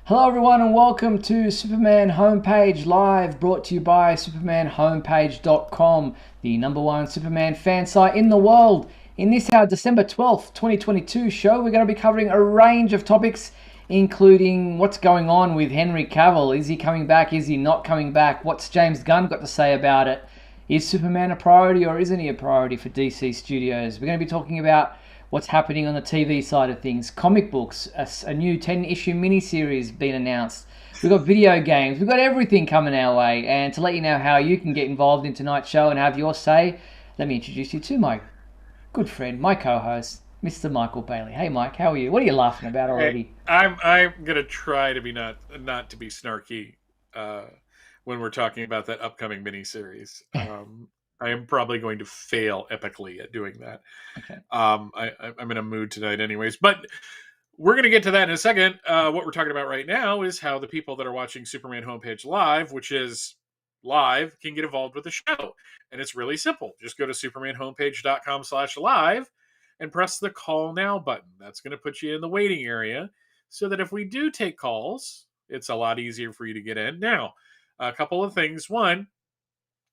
Hello, everyone, and welcome to Superman Homepage Live, brought to you by SupermanHomepage.com, the #1 Superman fan site in the world. In this, our December 12th, 2022 show, we're going to be covering a range of topics, including what's going on with Henry Cavill. Is he coming back? Is he not coming back? What's James Gunn got to say about it? Is Superman a priority or isn't he a priority for DC Studios? We're going to be talking about what's happening on the TV side of things, comic books, a new 10-issue miniseries being announced. We've got video games. We've got everything coming our way. And to let you know how you can get involved in tonight's show and have your say, let me introduce you to my good friend, my co-host, Mr. Michael Bailey. Hey, Mike, how are you? What are you laughing about already? Hey, I'm gonna try to be not to be snarky when we're talking about that upcoming miniseries. I am probably going to fail epically at doing that. Okay. I'm in a mood tonight, anyways. But we're going to get to that in a second. What we're talking about right now is how the people that are watching Superman Homepage Live, which is live, can get involved with the show. And it's really simple. Just go to supermanhomepage.com/live and press the call now button. That's going to put you in the waiting area so that if we do take calls, it's a lot easier for you to get in. Now, a couple of things. One,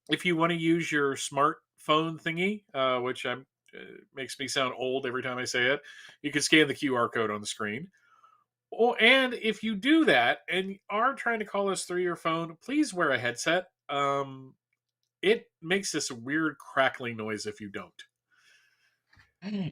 if you want to use your smartphone thingy, which makes me sound old every time I say it, you can scan the QR code on the screen. Oh, and if you do that and are trying to call us through your phone, please wear a headset. It makes this weird crackling noise if you don't.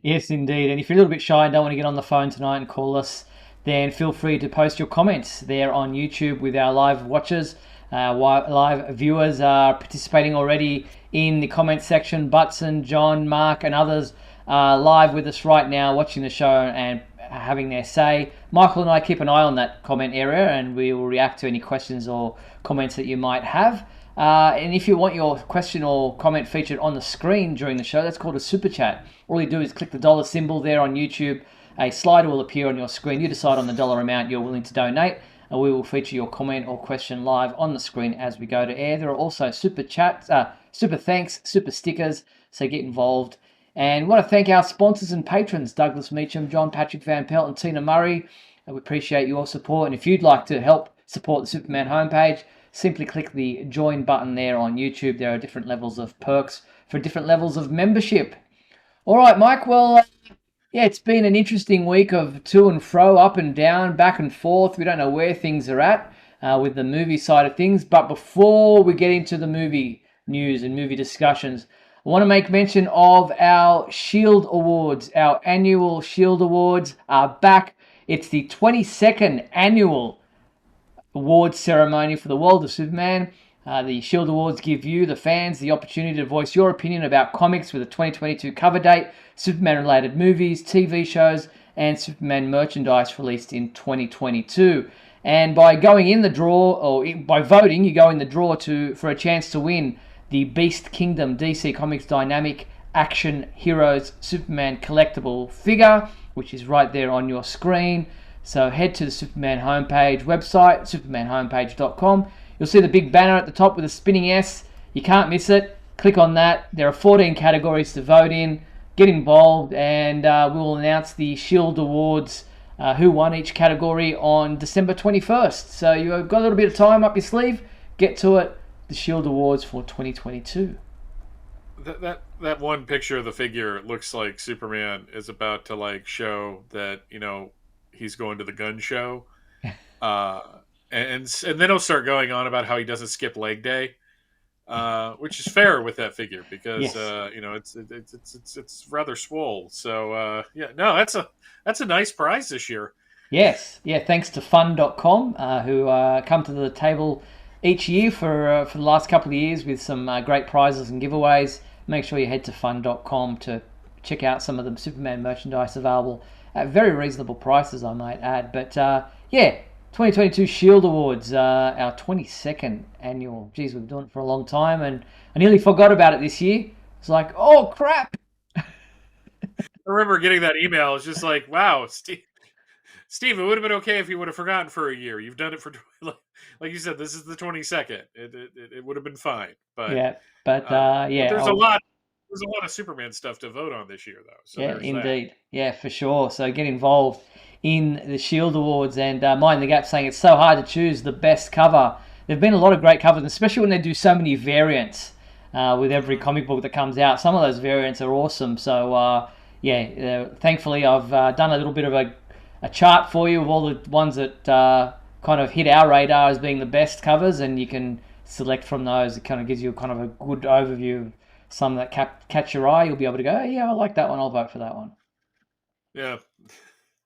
Yes, indeed. And if you're a little bit shy and don't want to get on the phone tonight and call us, then feel free to post your comments there on YouTube with our live watchers. Live viewers are participating already in the comment section. Butson, John, Mark, and others are live with us right now watching the show and having their say. Michael and I keep an eye on that comment area and we will react to any questions or comments that you might have. And if you want your question or comment featured on the screen during the show, that's called a super chat. All you do is click the dollar symbol there on YouTube. A slider will appear on your screen. You decide on the dollar amount you're willing to donate, and we will feature your comment or question live on the screen as we go to air. There are also super chats, super thanks, super stickers, so get involved. And I want to thank our sponsors and patrons, Douglas Meacham, John Patrick Van Pelt, and Tina Murray. We appreciate your support. And if you'd like to help support the Superman homepage, simply click the join button there on YouTube. There are different levels of perks for different levels of membership. All right, Mike. Well, yeah, it's been an interesting week of to and fro, up and down, back and forth. We don't know where things are at with the movie side of things. But before we get into the movie news and movie discussions, I want to make mention of our Shield Awards. Our annual Shield Awards are back. It's the 22nd annual awards ceremony for the world of Superman. The Shield Awards give you, the fans, the opportunity to voice your opinion about comics with a 2022 cover date, Superman-related movies, TV shows, and Superman merchandise released in 2022. And by going in the draw, or by voting, you go in the draw for a chance to win the Beast Kingdom DC Comics Dynamic Action Heroes Superman collectible figure, which is right there on your screen. So head to the Superman homepage website, supermanhomepage.com. You'll see the big banner at the top with a spinning S. You can't miss it. Click on that. There are 14 categories to vote in. Get involved, and we will announce the Shield Awards, who won each category, on December 21st. So you've got a little bit of time up your sleeve. Get to it. The Shield Awards for 2022. That one picture of the figure looks like Superman is about to show that he's going to the gun show, and then he'll start going on about how he doesn't skip leg day, which is fair with that figure because Yes. it's rather swole. So no, that's a nice prize this year. Yes, yeah. Thanks to Fun.com, who come to the table each year for the last couple of years with some great prizes and giveaways. Make sure you head to Fun.com to check out some of the Superman merchandise available at very reasonable prices, I might add. But yeah, 2022 Shield Awards, our 22nd annual. Geez, we've been doing it for a long time, and I nearly forgot about it this year. It's like, oh crap! I remember getting that email. It's just like, wow, Steve, it would have been okay if you would have forgotten for a year. You've done it for, like you said, this is the 22nd. It would have been fine. But Yeah, but but yeah, there's a lot of Superman stuff to vote on this year, though. So yeah, there's that. indeed. Yeah, for sure. So get involved in the Shield Awards, and Mind the Gap saying it's so hard to choose the best cover. There've been a lot of great covers, especially when they do so many variants with every comic book that comes out. Some of those variants are awesome. So thankfully I've done a little bit of a chart for you of all the ones that kind of hit our radar as being the best covers, and you can select from those. It kind of gives you kind of a good overview of some that catch your eye. You'll be able to go, oh, yeah, I like that one. I'll vote for that one. Yeah.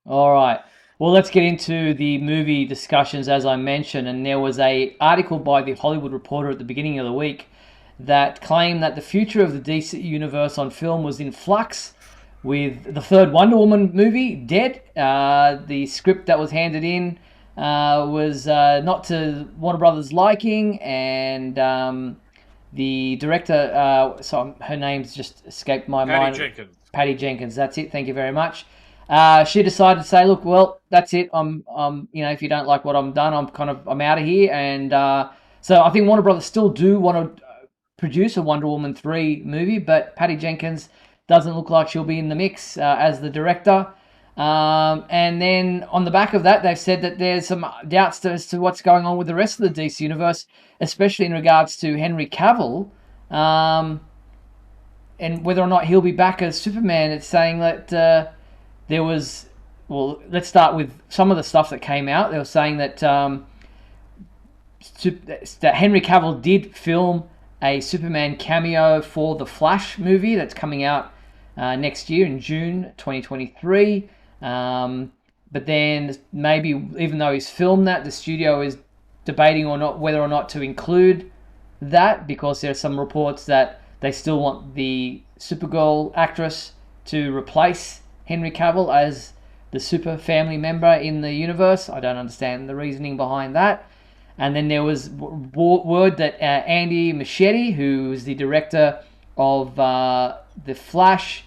All right. Well, let's get into the movie discussions, as I mentioned. And there was a article by the Hollywood Reporter at the beginning of the week that claimed that the future of the DC universe on film was in flux, with the third Wonder Woman movie dead. The script that was handed in was not to Warner Brothers' liking, and the director, so her name's just escaped my mind. Patty Jenkins. That's it. Thank you very much. She decided to say, "Look, well, that's it. I'm if you don't like what I'm done, I'm out of here." And so I think Warner Brothers still do want to produce a Wonder Woman 3 movie, but Patty Jenkins doesn't look like she'll be in the mix as the director. And then on the back of that, they've said that there's some doubts as to what's going on with the rest of the DC universe, especially in regards to Henry Cavill, and whether or not he'll be back as Superman. It's saying that there was... Well, let's start with some of the stuff that came out. They were saying that that Henry Cavill did film a Superman cameo for the Flash movie that's coming out next year in June 2023. But then maybe even though he's filmed that, the studio is debating or not whether or not to include that, because there are some reports that they still want the Supergirl actress to replace Henry Cavill as the super family member in the universe. I don't understand the reasoning behind that. And then there was word that Andy Muschietti, who is the director of the Flash,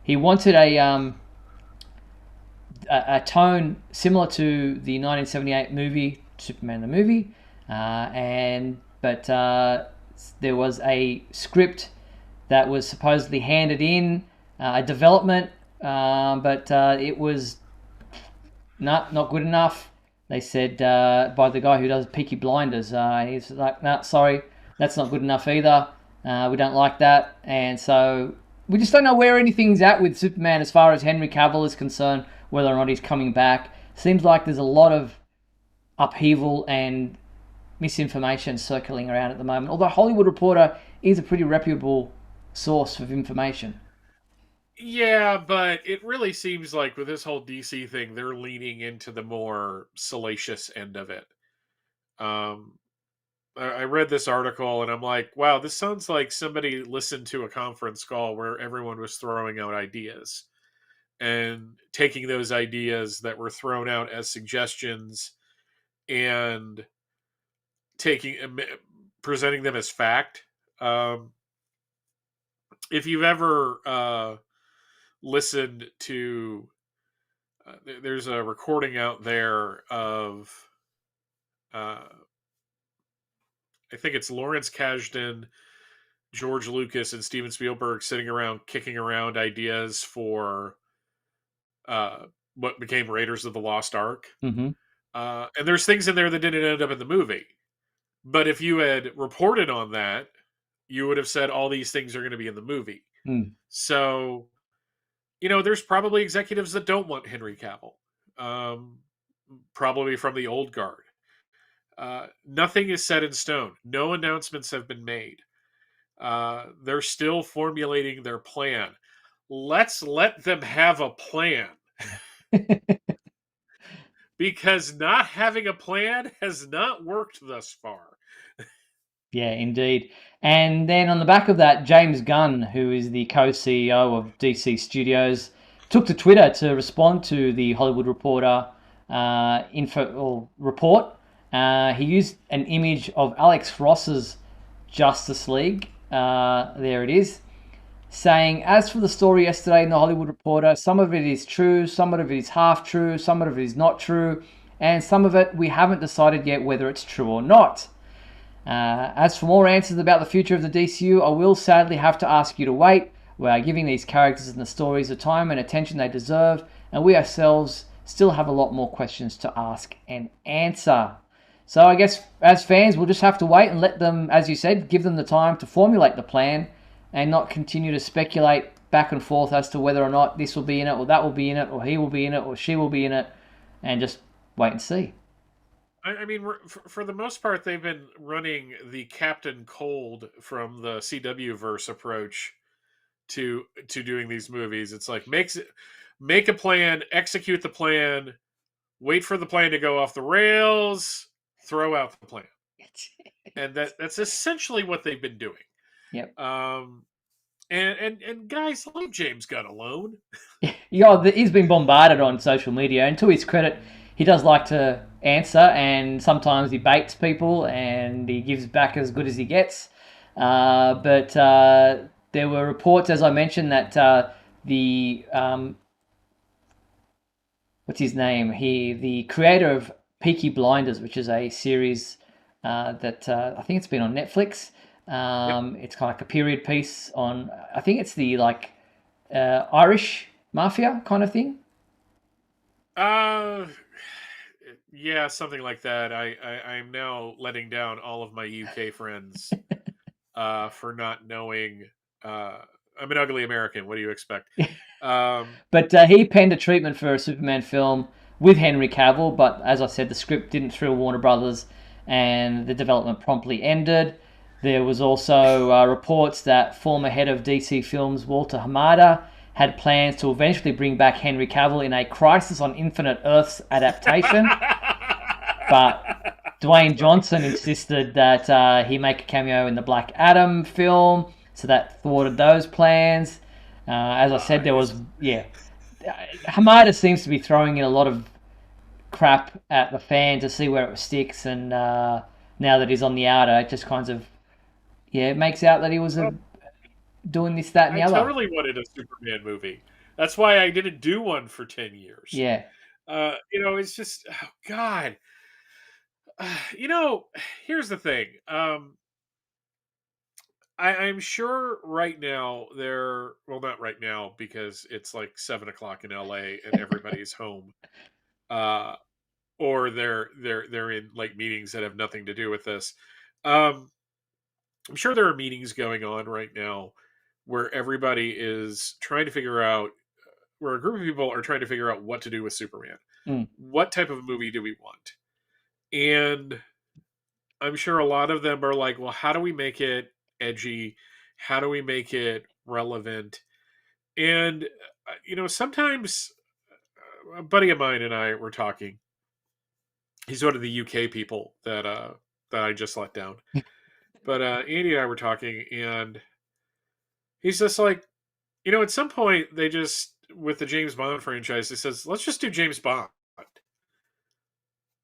he wanted a tone similar to the 1978 movie Superman the movie, but there was a script that was supposedly handed in, a development, but it was not good enough. They said by the guy who does Peaky Blinders, he's like, no, sorry, that's not good enough either. We don't like that, and so we just don't know where anything's at with Superman as far as Henry Cavill is concerned, whether or not he's coming back. Seems like there's a lot of upheaval and misinformation circling around at the moment, although Hollywood Reporter is a pretty reputable source of information. Yeah, but it really seems like with this whole DC thing, they're leaning into the more salacious end of it. I read this article and I'm like, wow, this sounds like somebody listened to a conference call where everyone was throwing out ideas and taking those ideas that were thrown out as suggestions and presenting them as fact. If you've ever listened to, there's a recording out there of, I think it's Lawrence Kasdan, George Lucas, and Steven Spielberg sitting around kicking around ideas for what became Raiders of the Lost Ark. Mm-hmm. And there's things in there that didn't end up in the movie. But if you had reported on that, you would have said all these things are going to be in the movie. Mm. So, there's probably executives that don't want Henry Cavill, probably from the old guard. Nothing is set in stone. No announcements have been made. They're still formulating their plan. Let's let them have a plan. Because not having a plan has not worked thus far. Yeah, indeed. And then on the back of that, James Gunn, who is the co-CEO of DC Studios, took to Twitter to respond to the Hollywood Reporter report. He used an image of Alex Ross's Justice League. There it is. Saying, as for the story yesterday in the Hollywood Reporter, some of it is true, some of it is half true, some of it is not true, and some of it we haven't decided yet whether it's true or not. As for more answers about the future of the DCU, I will sadly have to ask you to wait. We are giving these characters and the stories the time and attention they deserve, and we ourselves still have a lot more questions to ask and answer. So I guess as fans, we'll just have to wait and let them, as you said, give them the time to formulate the plan and not continue to speculate back and forth as to whether or not this will be in it or that will be in it or he will be in it or she will be in it, and just wait and see. I mean, for the most part, they've been running the Captain Cold from the CW verse approach to doing these movies. It's like make a plan, execute the plan, wait for the plan to go off the rails, throw out the plan, and that's essentially what they've been doing. Yep. Um, and guys, leave James Gunn alone. Yeah, he's been bombarded on social media, and to his credit, he does like to answer, and sometimes he baits people, and he gives back as good as he gets. But there were reports, as I mentioned, that the what's his name? The creator of Peaky Blinders, which is a series that I think it's been on Netflix. Yep. It's kind of like a period piece on. I think it's the like Irish mafia kind of thing. Uh, yeah, something like that. I'm now letting down all of my UK friends for not knowing. Uh, I'm an ugly American. What do you expect? Um, But he penned a treatment for a Superman film with Henry Cavill, but as I said, the script didn't thrill Warner Brothers, and the development promptly ended. There was also reports that former head of DC Films Walter Hamada had plans to eventually bring back Henry Cavill in a Crisis on Infinite Earths adaptation, but Dwayne That's funny. Johnson insisted that he make a cameo in the Black Adam film, so that thwarted those plans. As I said, there was, Yes. yeah, Hamada seems to be throwing in a lot of crap at the fan to see where it sticks, and now that he's on the outer, it just kind of, yeah, it makes out that he was Well, doing this, that, and I the other. totally wanted a Superman movie. That's why I didn't do one for 10 years. Yeah. It's just, oh God. You know, here's the thing. I'm sure right now well, not right now because it's like 7 o'clock in LA and everybody's home. Uh, or they're in like meetings that have nothing to do with this. Um, I'm sure there are meetings going on right now where everybody is trying to figure out, where a group of people are trying to figure out what to do with Superman. Mm. What type of movie do we want? And I'm sure a lot of them are like, well, how do we make it edgy? How do we make it relevant? And, sometimes a buddy of mine and I were talking. He's one of the UK people that I just let down. But Andy and I were talking, and he's just like, at some point they just, with the James Bond franchise, he says, let's just do James Bond.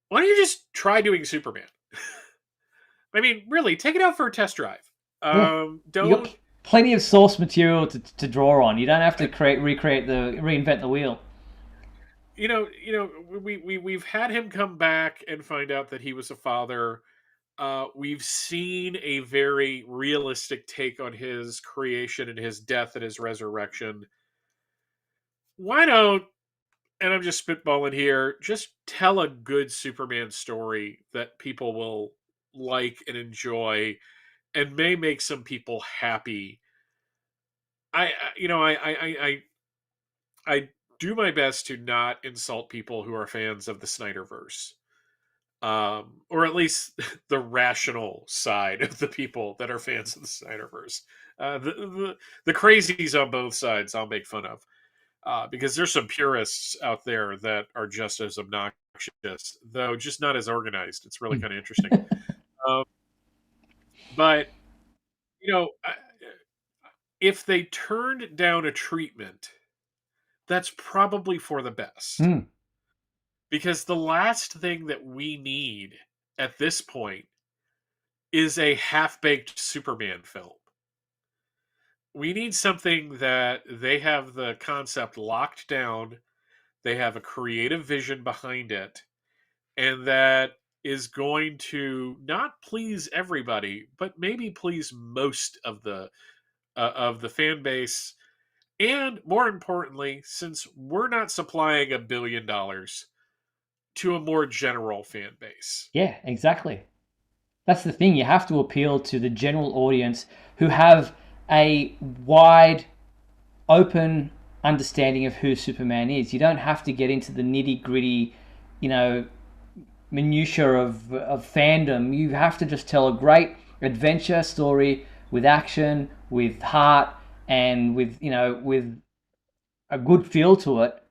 Why don't you just try doing Superman? I mean, really, take it out for a test drive. Yeah. You got Don't plenty of source material to draw on. You don't have to reinvent the wheel. we've had him come back and find out that he was a father. We've seen a very realistic take on his creation and his death and his resurrection. Why don't, and I'm just spitballing here, just tell a good Superman story that people will like and enjoy and may make some people happy. I do my best to not insult people who are fans of the Snyderverse, or at least the rational side of the people that are fans of the Snyderverse. The crazies on both sides, I'll make fun of, because there's some purists out there that are just as obnoxious, though just not as organized. It's really kind of interesting. Um, but if they turned down a treatment, that's probably for the best. Mm. Because the last thing that we need at this point is a half baked Superman film. We need something that they have the concept locked down, they have a creative vision behind it, and that is going to not please everybody, but maybe please most of the of the fan base, and more importantly, since we're not supplying $1 billion to a more general fan base. Yeah, exactly. That's the thing. You have to appeal to the general audience who have a wide, open understanding of who Superman is. You don't have to get into the nitty gritty, you know, minutiae of fandom. You have to just tell a great adventure story with action, with heart, and with with a good feel to it,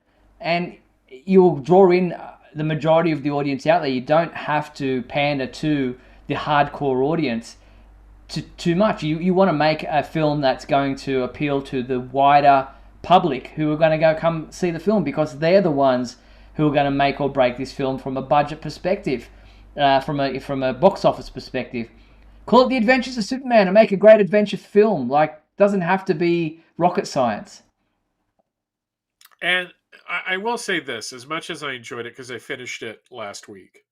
and you'll draw in the majority of the audience out there. You don't have to pander to the hardcore audience too much. You want to make a film that's going to appeal to the wider public who are going to go come see the film, because they're the ones who are going to make or break this film from a budget perspective, from a box office perspective. Call it The Adventures of Superman and make a great adventure film. Like, doesn't have to be rocket science. And I will say this: as much as I enjoyed it because I finished it last week,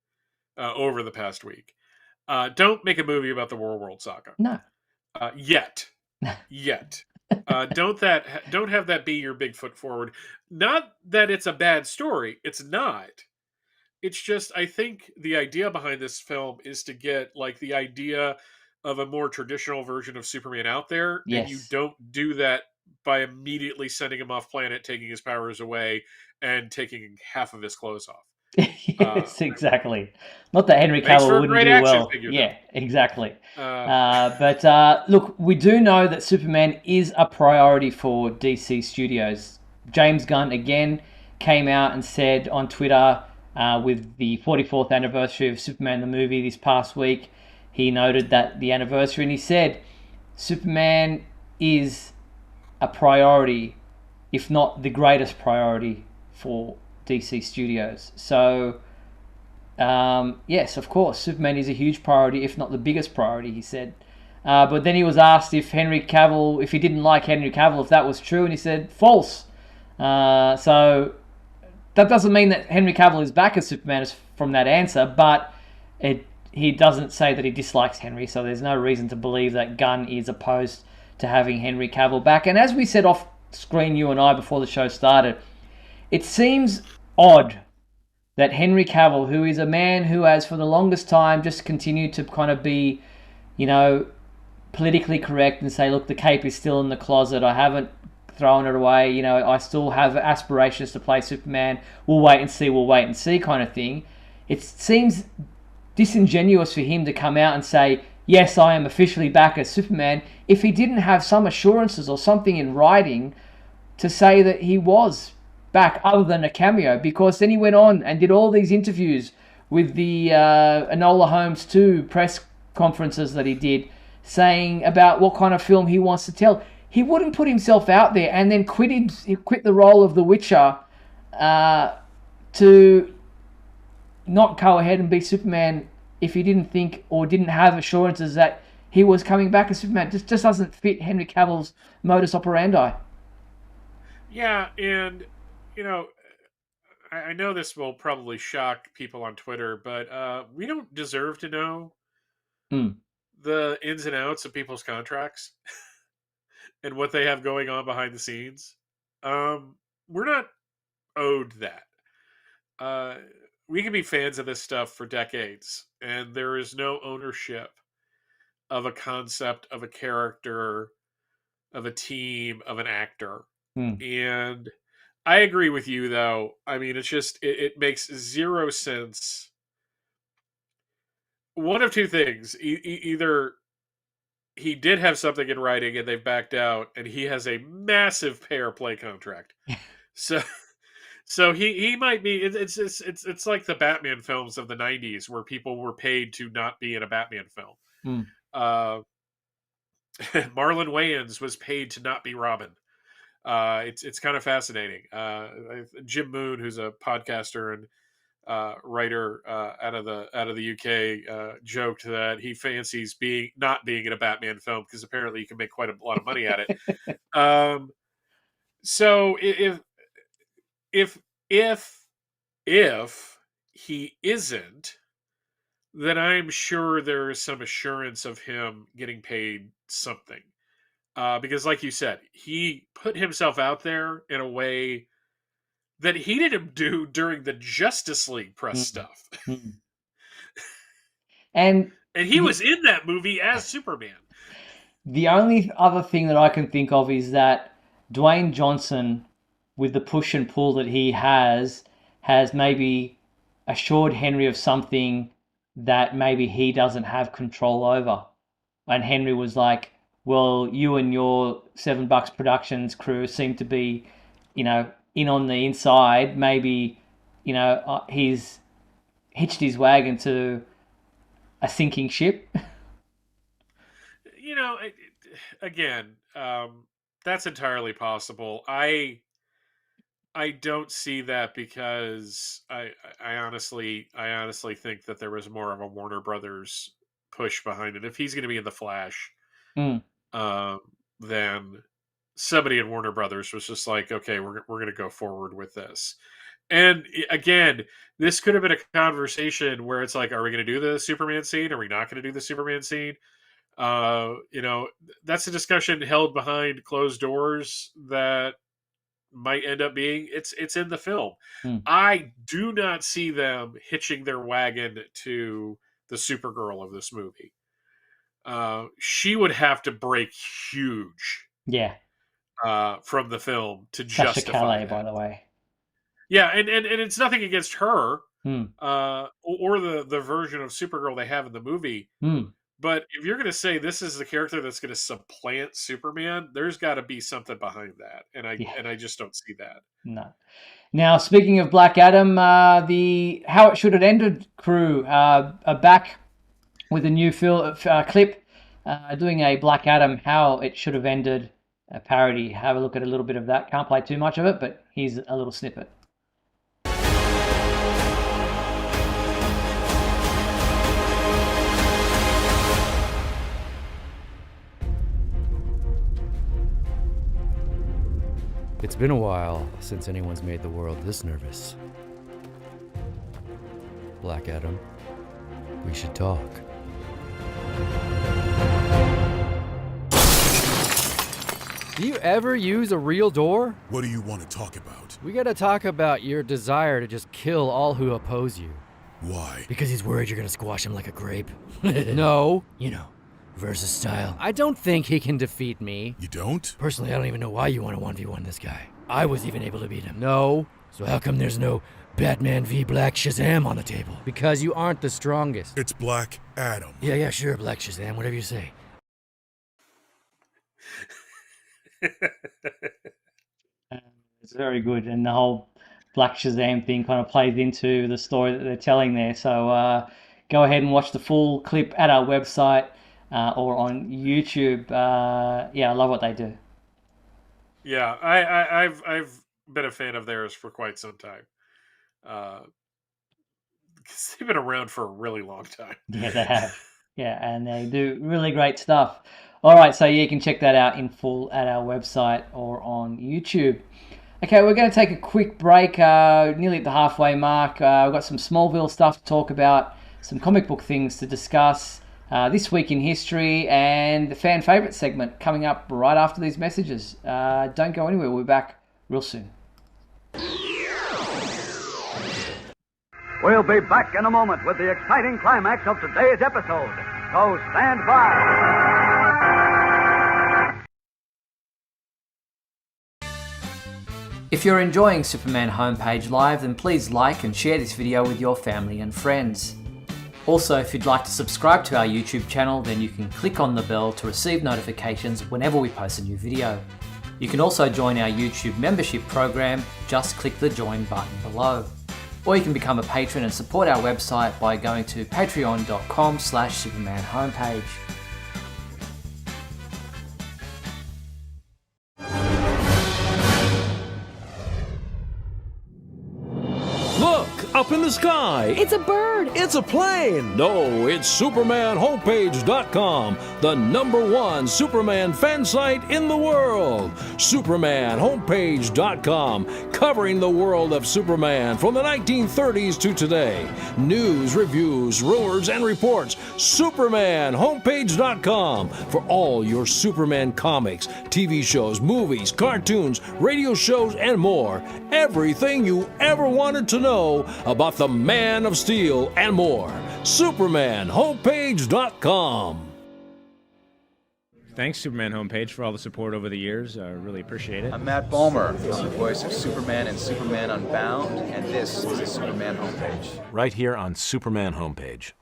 over the past week, don't make a movie about the War World Saga No. yet. Yet. Don't have that be your big foot forward. Not that it's a bad story. It's not. It's just I think the idea behind this film is to get like the idea of a more traditional version of Superman out there, and you Yes. don't do that by immediately sending him off planet, taking his powers away, and taking half of his clothes off. Uh, Yes, exactly. Not that Henry Makes Cavill for a wouldn't great do action well. figure though. Yeah, exactly. Uh, But look, we do know that Superman is a priority for DC Studios. James Gunn again came out and said on Twitter, with the 44th anniversary of Superman the movie this past week, he noted that the anniversary, and he said Superman is a priority, if not the greatest priority for DC Studios. So yes, of course, Superman is a huge priority, if not the biggest priority, he said. But then he was asked if if he didn't like Henry Cavill, if that was true, and he said false. So that doesn't mean that Henry Cavill is back as Superman from that answer, but he doesn't say that he dislikes Henry, so there's no reason to believe that Gunn is opposed to having Henry Cavill back. And as we said off screen, you and I, before the show started, it seems odd that Henry Cavill, who is a man who has for the longest time just continued to kind of be, you know, politically correct and say, look, the cape is still in the closet. I haven't thrown it away. You know, I still have aspirations to play Superman. We'll wait and see kind of thing. It seems disingenuous for him to come out and say, yes, I am officially back as Superman, if he didn't have some assurances or something in writing to say that he was back other than a cameo, because then he went on and did all these interviews with the Enola Holmes 2 press conferences that he did, saying about what kind of film he wants to tell. He wouldn't put himself out there and then quit the role of The Witcher to not go ahead and be Superman if he didn't think or didn't have assurances that he was coming back as Superman. Just doesn't fit Henry Cavill's modus operandi. yeah, and you know, I know this will probably shock people on Twitter, but we don't deserve to know Mm. the ins and outs of people's contracts and what they have going on behind the scenes. We're not owed that. Uh, we can be fans of this stuff for decades, and there is no ownership of a concept, of a character, of a team, of an actor. Mm. And I agree with you, though. I mean, it's just, it makes zero sense. One of two things: either he did have something in writing and they've backed out, and he has a massive pay or play contract. So, so he might be. It's like the Batman films of the '90s, where people were paid to not be in a Batman film. Mm. Uh, Marlon Wayans was paid to not be Robin. It's kind of fascinating. Jim Moon, who's a podcaster and writer out of the UK, joked that he fancies not being in a Batman film because apparently you can make quite a lot of money at it. Um, so if if if he isn't, then I'm sure there is some assurance of him getting paid something. because, like you said, he put himself out there in a way that he didn't do during the Justice League press Mm, stuff. mm. And And he was in that movie as Superman. the only other thing that I can think of is that Dwayne Johnson, with the push and pull that he has maybe assured Henry of something that maybe he doesn't have control over. And Henry was like, well, you and your $7 Productions crew seem to be, in on the inside. Maybe, he's hitched his wagon to a sinking ship. You know, again, that's entirely possible. I don't see that because I honestly think that there was more of a Warner Brothers push behind it. If he's going to be in the Flash, Mm, um, then somebody in Warner Brothers was just like, okay, we're going to go forward with this. And again, this could have been a conversation where it's like, are we going to do the Superman scene? Are we not going to do the Superman scene? You know, that's a discussion held behind closed doors that might end up being it's in the film. mm. I do not see them hitching their wagon to the Supergirl of this movie. She would have to break huge Yeah. from the film to Sasha justify Calais, by that. the way. Yeah, and it's nothing against her Mm, or the version of Supergirl they have in the movie. mm. But if you're going to say this is the character that's going to supplant Superman, there's got to be something behind that, and Yeah. I just don't see that. No. Now, speaking of Black Adam, the How It Should Have Ended crew are back with a new clip doing a Black Adam How It Should Have Ended parody. Have a look at a little bit of that. Can't play too much of it, but here's a little snippet. It's been a while since anyone's made the world this nervous. Black Adam, we should talk. Do you ever use a real door? What do you want to talk about? We gotta talk about your desire to just kill all who oppose you. Why? Because he's worried you're gonna squash him like a grape. No. You know, versus style. I don't think he can defeat me. You don't? Personally, I don't even know why you want to 1v1 this guy. I was even able to beat him. No. So how come there's no Batman v Black Shazam on the table? Because you aren't the strongest. It's Black Adam. Yeah, sure, Black Shazam, whatever you say. It's very good, and the whole Black Shazam thing kind of plays into the story that they're telling there. So go ahead and watch the full clip at our website or on YouTube. I love what they do. Yeah, I've been a fan of theirs for quite some time. Because they've been around for a really long time. Yeah, they have. Yeah, and they do really great stuff. All right, so you can check that out in full at our website or on YouTube. Okay, we're going to take a quick break, nearly at the halfway mark. We've got some Smallville stuff to talk about, some comic book things to discuss, this week in history, and the fan favourite segment coming up right after these messages. Don't go anywhere. We'll be back real soon. We'll be back in a moment with the exciting climax of today's episode. So stand by. If you're enjoying Superman Homepage Live, then please like and share this video with your family and friends. Also, if you'd like to subscribe to our YouTube channel, then you can click on the bell to receive notifications whenever we post a new video. You can also join our YouTube membership program, just click the join button below. Or you can become a patron and support our website by going to patreon.com/Superman Homepage. Look, up in the sky. It's a bird. It's a plane. No, it's SupermanHomepage.com, the #1 Superman fan site in the world. SupermanHomepage.com, covering the world of Superman from the 1930s to today. News, reviews, rumors, and reports. SupermanHomepage.com for all your Superman comics, TV shows, movies, cartoons, radio shows, and more. Everything you ever wanted to know about the Man of Steel and more. SupermanHomepage.com. Thanks, Superman Homepage, for all the support over the years. I really appreciate it. I'm Matt Balmer, the voice of Superman and Superman Unbound, and this is the Superman Homepage. Right here on Superman Homepage.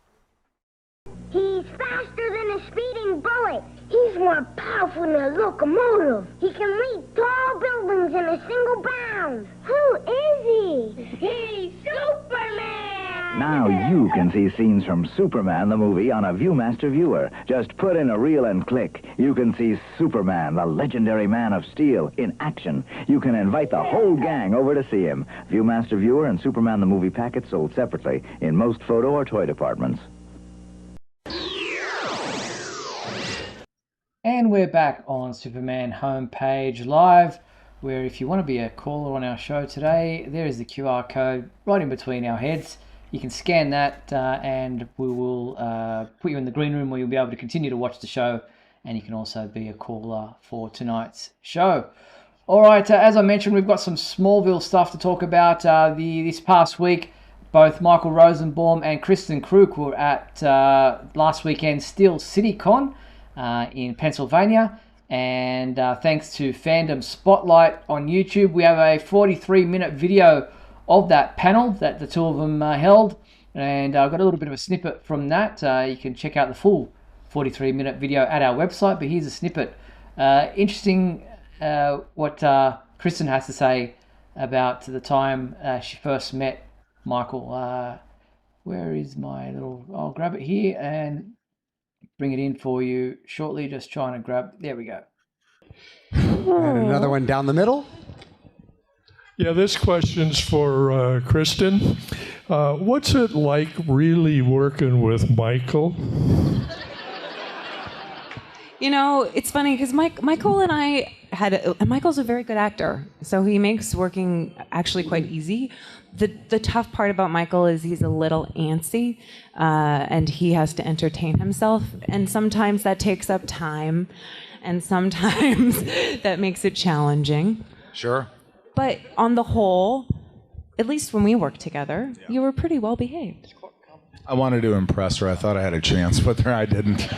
He's faster than a speeding bullet. He's more powerful than a locomotive. He can leap tall buildings in a single bound. Who is he? He's Superman! Now you can see scenes from Superman the movie on a Viewmaster viewer. Just put in a reel and click. You can see Superman, the legendary Man of Steel, in action. You can invite the whole gang over to see him. Viewmaster viewer and Superman the movie packets sold separately in most photo or toy departments. And we're back on Superman Homepage Live, where if you want to be a caller on our show today, there is the QR code right in between our heads. You can scan that and we will put you in the green room where you'll be able to continue to watch the show, and you can also be a caller for tonight's show. All right, as I mentioned, we've got some Smallville stuff to talk about. This past week, both Michael Rosenbaum and Kristen Kruk were at last weekend's Steel City Con in Pennsylvania, and thanks to Fandom Spotlight on YouTube, we have a 43-minute video of that panel that the two of them held, and I've got a little bit of a snippet from that. You can check out the full 43-minute video at our website, but here's a snippet. Interesting what Kristen has to say about the time she first met Michael. Where is my little... I'll grab it here and bring it in for you shortly. Just trying to grab... There we go. And another one down the middle. Yeah, this question's for Kristen. What's it like really working with Michael? You know, it's funny because Michael and I and Michael's a very good actor, so he makes working actually quite easy. The tough part about Michael is he's a little antsy, and he has to entertain himself, and sometimes that takes up time, and sometimes that makes it challenging. Sure. But on the whole, at least when we worked together, you were pretty well behaved. I wanted to impress her. I thought I had a chance with her. I didn't.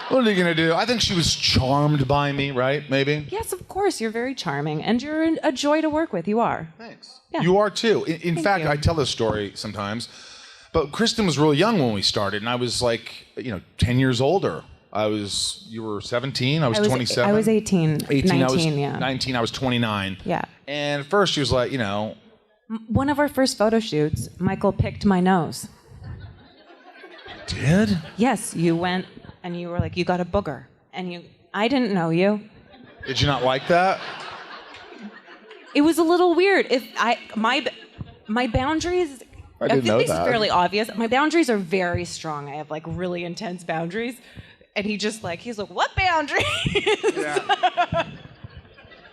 What are you going to do? I think she was charmed by me, right? Maybe? Yes, of course. You're very charming, and you're a joy to work with. You are. Thanks. Yeah. You are, too. In fact, you. I tell this story sometimes, but Kristen was really young when we started, and I was 10 years older. You were 17, I was 27. I was 18, 19, I was yeah. 19, I was 29. Yeah. And at first she was like, One of our first photo shoots, Michael picked my nose. Did? Yes, you went and you were like, you got a booger. And I didn't know you. Did you not like that? It was a little weird. My boundaries, I didn't know think that. It's fairly obvious. My boundaries are very strong. I have really intense boundaries. And he's like, what boundaries? Yeah.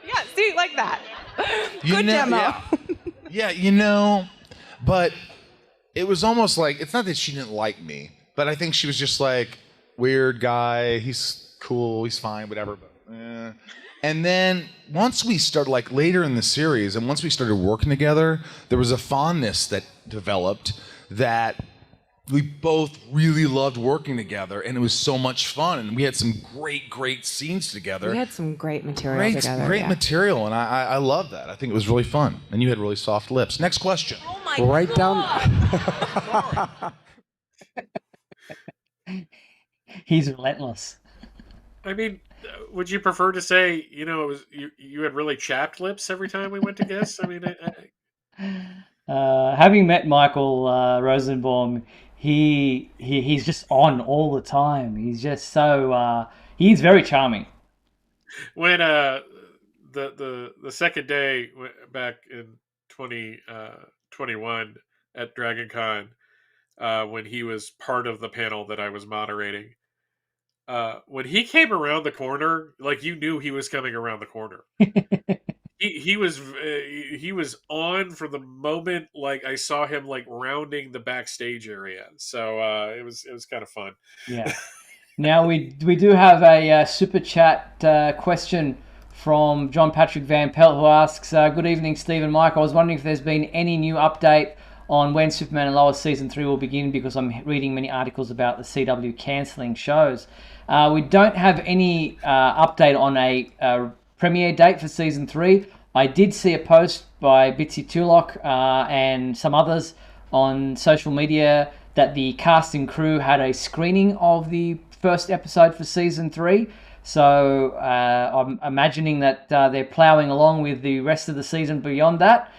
Yeah, see, like that. Good demo. Yeah, but it was almost like, it's not that she didn't like me, but I think she was just like, weird guy, he's cool, he's fine, whatever. But, And then once we started, later in the series, and once we started working together, there was a fondness that developed that we both really loved working together, and it was so much fun, and we had some great scenes together. We had some great material together. Great material, and I love that. I think it was really fun, and you had really soft lips. Next question. Oh my God. He's relentless. I mean, would you prefer to say, it was you had really chapped lips every time we went to guess? I mean, having met Michael Rosenbaum, he's just on all the time. He's just so he's very charming. When the second day back in 2021, at Dragon Con when he was part of the panel that I was moderating. When he came around the corner, like you knew he was coming around the corner. He was on from the moment like I saw him like rounding the backstage area. So it was kind of fun. Yeah. Now we do have a super chat question from John Patrick Van Pelt, who asks, "Good evening, Steve and Mike. I was wondering if there's been any new update on when Superman and Lois season 3 will begin, because I'm reading many articles about the CW cancelling shows." We don't have any update on a premiere date for season 3. I did see a post by Bitsy Tulloch and some others on social media that the cast and crew had a screening of the first episode for season 3. So I'm imagining that they're ploughing along with the rest of the season beyond that.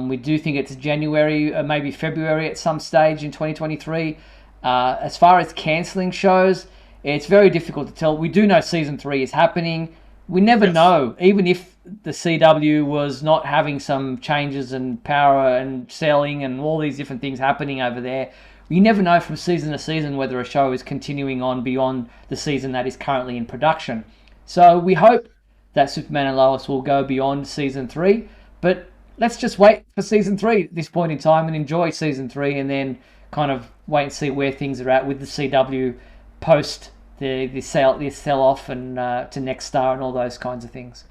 We do think it's January, maybe February at some stage in 2023. As far as cancelling shows, it's very difficult to tell. We do know season 3 is happening. We never know, even if the CW was not having some changes in power and selling and all these different things happening over there. You never know from season to season whether a show is continuing on beyond the season that is currently in production. So we hope that Superman and Lois will go beyond season 3, but let's just wait for season 3 at this point in time and enjoy season 3, and then kind of wait and see where things are at with the CW post the sell off and to Next Star and all those kinds of things.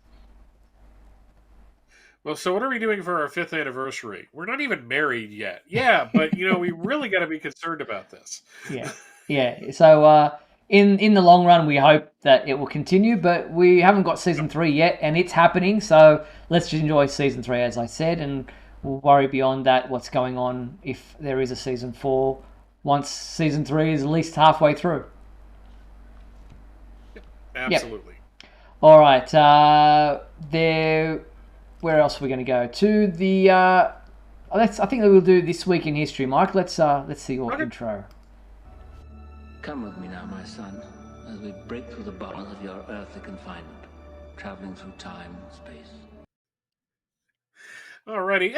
Well, so what are we doing for our 5th anniversary? We're not even married yet. Yeah, but we really got to be concerned about this. Yeah. So in the long run, we hope that it will continue, but we haven't got season 3 yet, and it's happening. So let's just enjoy season 3, as I said, and we'll worry beyond that what's going on if there is a season 4 once season 3 is at least halfway through. Absolutely. Yep. All right. Where else are we going to go? To the I think we'll do This Week in History, Mike. Let's see your intro. Come with me now, my son, as we break through the bonds of your earthly confinement, traveling through time and space. Alrighty,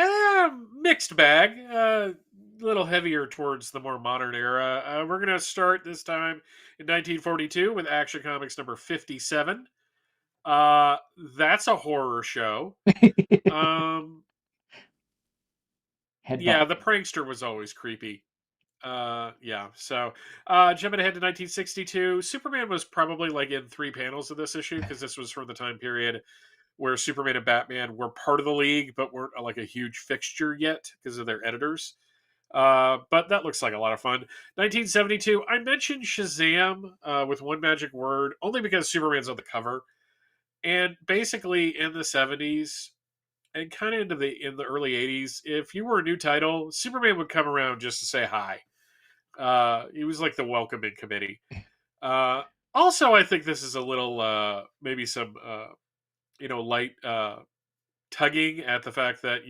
mixed bag. A little heavier towards the more modern era. We're gonna start this time in 1942 with Action Comics number 57. That's a horror show. Yeah, the prankster was always creepy. Yeah. So, jumping ahead to 1962, Superman was probably like in 3 panels of this issue, because this was from the time period where Superman and Batman were part of the League, but weren't like a huge fixture yet because of their editors. But that looks like a lot of fun. 1972, I mentioned Shazam with one magic word, only because Superman's on the cover. And basically in the 70s and kind of in the early 80s, if you were a new title, Superman would come around just to say hi. He was like the welcoming committee. Also, I think this is a little maybe some light tugging at the fact that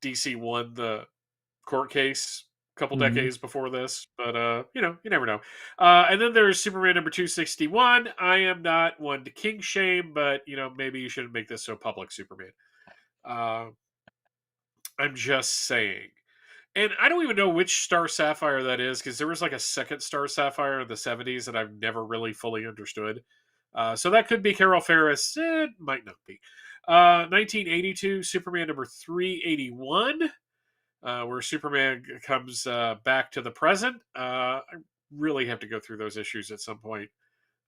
DC won the court case a couple decades before this, but you never know. And then there's Superman number 261. I am not one to king shame, but maybe you shouldn't make this so public, Superman. I'm just saying. And I don't even know which Star Sapphire that is, because there was like a second Star Sapphire in the 70s that I've never really fully understood. So that could be Carol Ferris. It might not be. 1982, Superman number 381, where Superman comes back to the present. I really have to go through those issues at some point.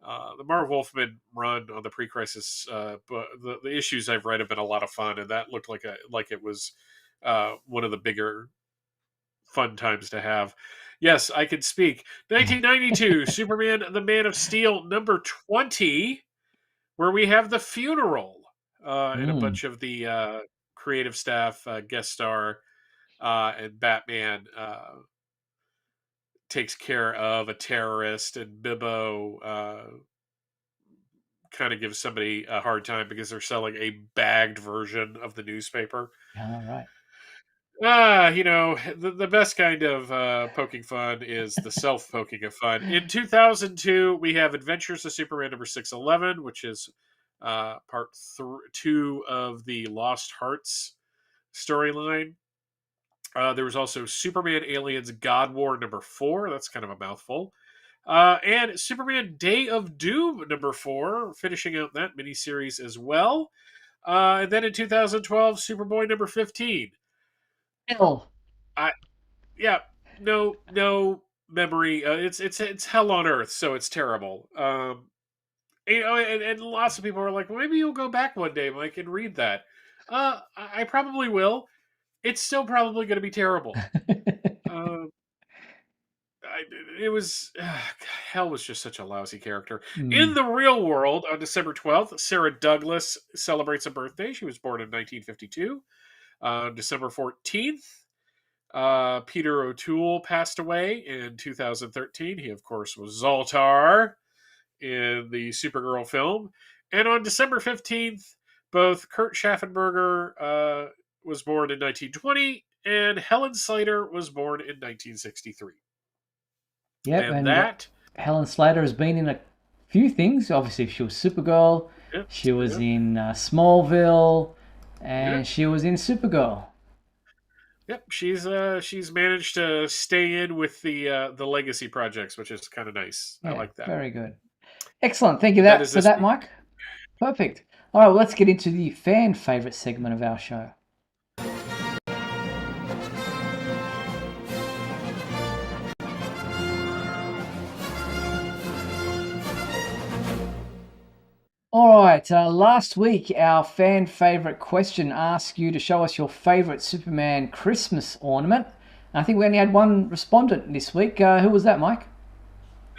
The Marv Wolfman run on the pre-crisis, but the issues I've read have been a lot of fun, and that looked like it was one of the bigger fun times to have. Yes, I can speak. 1992, Superman the Man of Steel number 20, where we have the funeral and a bunch of the creative staff guest star, and Batman takes care of a terrorist, and Bibbo kind of gives somebody a hard time because they're selling a bagged version of the newspaper. All right. The best kind of poking fun is the self-poking of fun. In 2002, we have Adventures of Superman number 611, which is part 2 of the Lost Hearts storyline. There was also Superman Aliens God War #4. That's kind of a mouthful. And Superman Day of Doom #4, finishing out that miniseries as well. And then in 2012, Superboy #15. Hell. No memory. It's hell on earth, so it's terrible. And lots of people are like, well, maybe you'll go back one day, Mike, and read that. I probably will. It's still probably going to be terrible. It was hell was just such a lousy character. In the real world, on December 12th, Sarah Douglas celebrates a birthday. She was born in 1952. December 14th, Peter O'Toole passed away in 2013. He, of course, was Zoltar in the Supergirl film. And on December 15th, both Kurt Schaffenberger was born in 1920 and Helen Slater was born in 1963. Yep, and Helen Slater has been in a few things. Obviously, she was Supergirl. Yep, she was in Smallville, and she was in Supergirl. Yep, she's managed to stay in with the legacy projects, which is kind of nice. I like that. Very good. Excellent. Thank you for that, Mike. Perfect. All right, well, let's get into the fan favorite segment of our show. All right, last week our fan favourite question asked you to show us your favourite Superman Christmas ornament. I think we only had one respondent this week. Who was that, Mike?